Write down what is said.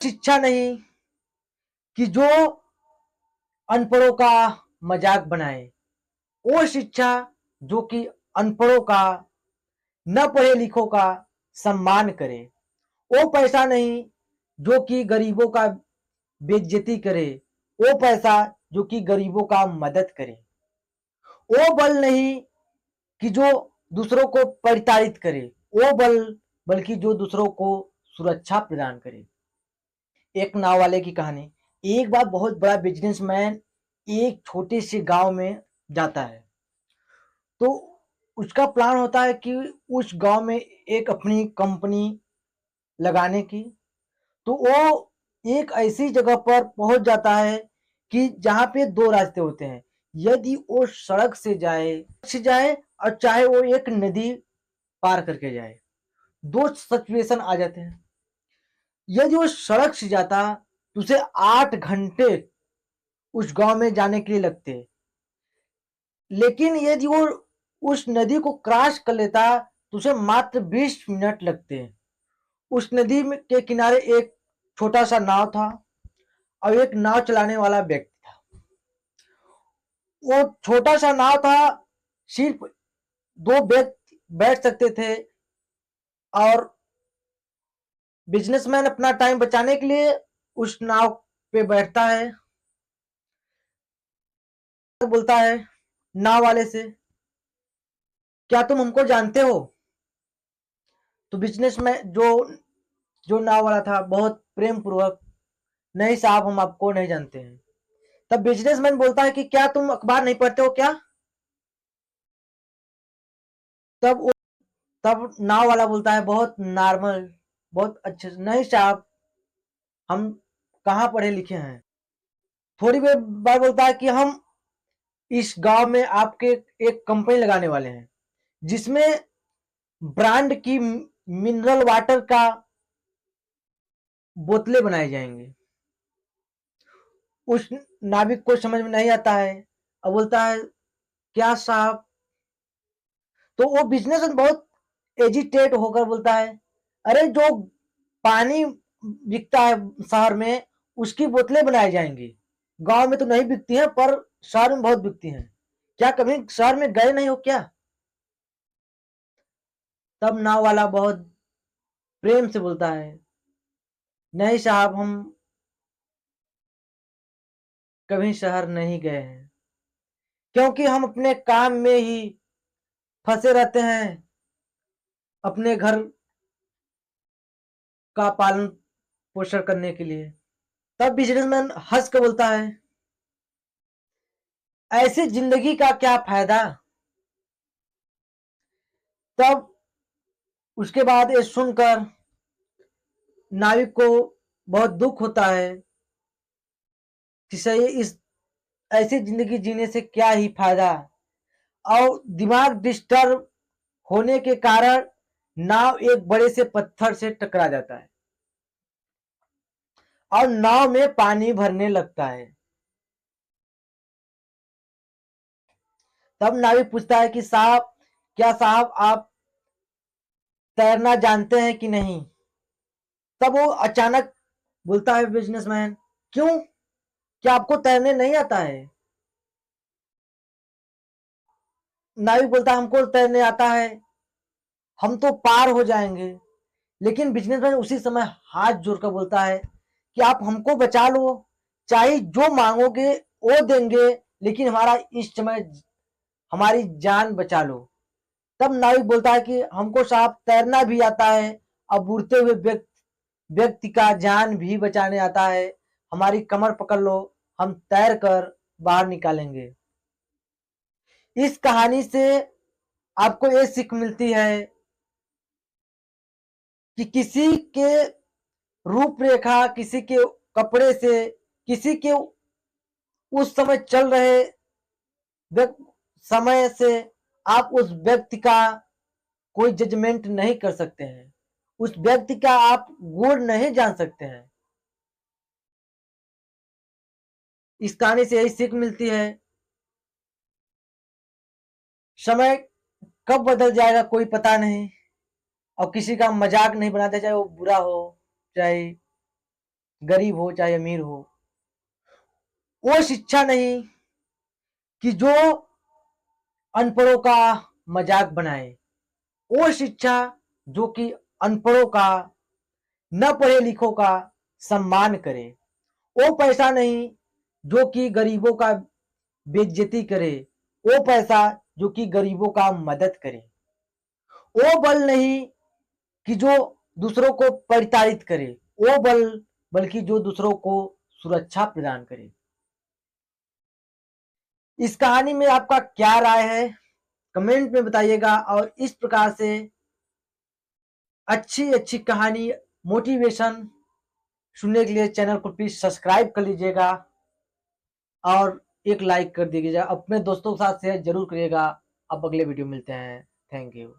शिक्षा नहीं कि जो अनपढ़ों का मजाक बनाए, वो शिक्षा जो कि अनपढ़ों का, न पढ़े लिखों का सम्मान करे, वो पैसा नहीं जो कि गरीबों का बेइज्जती करे, वो पैसा जो कि गरीबों का मदद करे, वो बल नहीं कि जो दूसरों को परिताड़ित करे, वो बल बल्कि जो दूसरों को सुरक्षा प्रदान करे। एक नाव वाले की कहानी। एक बार बहुत बड़ा बिजनेसमैन एक छोटे से गांव में जाता है। तो उसका प्लान होता है कि उस गांव में एक अपनी कंपनी लगाने की। तो वो एक ऐसी जगह पर पहुंच जाता है कि जहां पे दो रास्ते होते हैं। यदि वो सड़क से जाए और चाहे वो एक नदी पार करके जाए, दो सिचुएशन आ जाते हैं। यदि वो सड़क से जाता तो उसे 8 घंटे उस गांव में जाने के लिए लगते। लेकिन यदि वो उस नदी को क्रॉस कर लेता तो उसे मात्र 20 मिनट लगते। उस नदी में के किनारे एक छोटा सा नाव था और एक नाव चलाने वाला व्यक्ति था। वो छोटा सा नाव था, सिर्फ दो व्यक्ति बैठ सकते थे। और बिजनेसमैन अपना टाइम बचाने के लिए उस नाव पे बैठता है, बोलता है नाव वाले से, क्या तुम हमको जानते हो? तो बिजनेसमैन जो जो नाव वाला था बहुत प्रेम पूर्वक, नहीं साहब, हम आपको नहीं जानते हैं। तब बिजनेसमैन बोलता है कि क्या तुम अखबार नहीं पढ़ते हो क्या? तब वो तब नाव वाला बोलता है बहुत नॉर्मल, बहुत अच्छे से, नहीं साहब, हम कहाँ पढ़े लिखे हैं। थोड़ी देर बाद बोलता है कि हम इस गांव में आपके एक कंपनी लगाने वाले हैं जिसमें ब्रांड की मिनरल वाटर का बोतलें बनाई जाएंगी। उस नाविक को समझ में नहीं आता है और बोलता है क्या साहब? तो वो बिजनेसमैन बहुत एजिटेट होकर बोलता है, अरे जो पानी बिकता है शहर में, उसकी बोतलें बनाई जाएंगी। गांव में तो नहीं बिकती हैं पर शहर में बहुत बिकती हैं। क्या कभी शहर में गए नहीं हो क्या? तब नाव वाला बहुत प्रेम से बोलता है, नहीं साहब, हम कभी शहर नहीं गए हैं, क्योंकि हम अपने काम में ही फंसे रहते हैं, अपने घर का पालन पोषण करने के लिए। तब बिजनेसमैन हंस कर बोलता है, ऐसी जिंदगी का क्या फायदा? तब उसके बाद ये सुनकर नाविक को बहुत दुख होता है कि सही, इस ऐसी जिंदगी जीने से क्या ही फायदा। और दिमाग डिस्टर्ब होने के कारण नाव एक बड़े से पत्थर से टकरा जाता है और नाव में पानी भरने लगता है। तब नाविक पूछता है कि साहब, क्या साहब आप तैरना जानते हैं कि नहीं? तब वो अचानक बोलता है बिजनेसमैन, क्यों, क्या आपको तैरने नहीं आता है? नाविक बोलता है, हमको तैरने आता है, हम तो पार हो जाएंगे। लेकिन बिजनेसमैन उसी समय हाथ जोड़कर बोलता है कि आप हमको बचा लो, चाहे जो मांगोगे वो देंगे, लेकिन हमारा इस समय हमारी जान बचा लो। तब नाविक बोलता है कि हमको साहब तैरना भी आता है और बूढ़ते हुए व्यक्ति का जान भी बचाने आता है, हमारी कमर पकड़ लो, हम तैर कर बाहर निकालेंगे। इस कहानी से आपको ये सीख मिलती है कि किसी के रूपरेखा, किसी के कपड़े से, किसी के उस समय चल रहे समय से आप उस व्यक्ति का कोई जजमेंट नहीं कर सकते हैं, उस व्यक्ति का आप गुण नहीं जान सकते हैं। इस कहानी से यही सीख मिलती है, समय कब बदल जाएगा कोई पता नहीं, और किसी का मजाक नहीं बनाते, चाहे वो बुरा हो चाहे गरीब हो चाहे अमीर हो, वो शिक्षा नहीं कि जो अनपढ़ों का मजाक बनाए, वो शिक्षा जो कि अनपढ़ों का, न पढ़े लिखों का सम्मान करे, वो पैसा नहीं जो कि गरीबों का बेइज्जती करे, वो पैसा जो कि गरीबों का मदद करे, वो बल नहीं कि जो दूसरों को परिताड़ित करे, वो बल बल्कि जो दूसरों को सुरक्षा प्रदान करे। इस कहानी में आपका क्या राय है, कमेंट में बताइएगा। और इस प्रकार से अच्छी अच्छी कहानी, मोटिवेशन सुनने के लिए चैनल को प्लीज सब्सक्राइब कर लीजिएगा और एक लाइक कर दीजिएगा। अपने दोस्तों के साथ शेयर जरूर करिएगा। अब अगले वीडियो मिलते हैं। Thank you.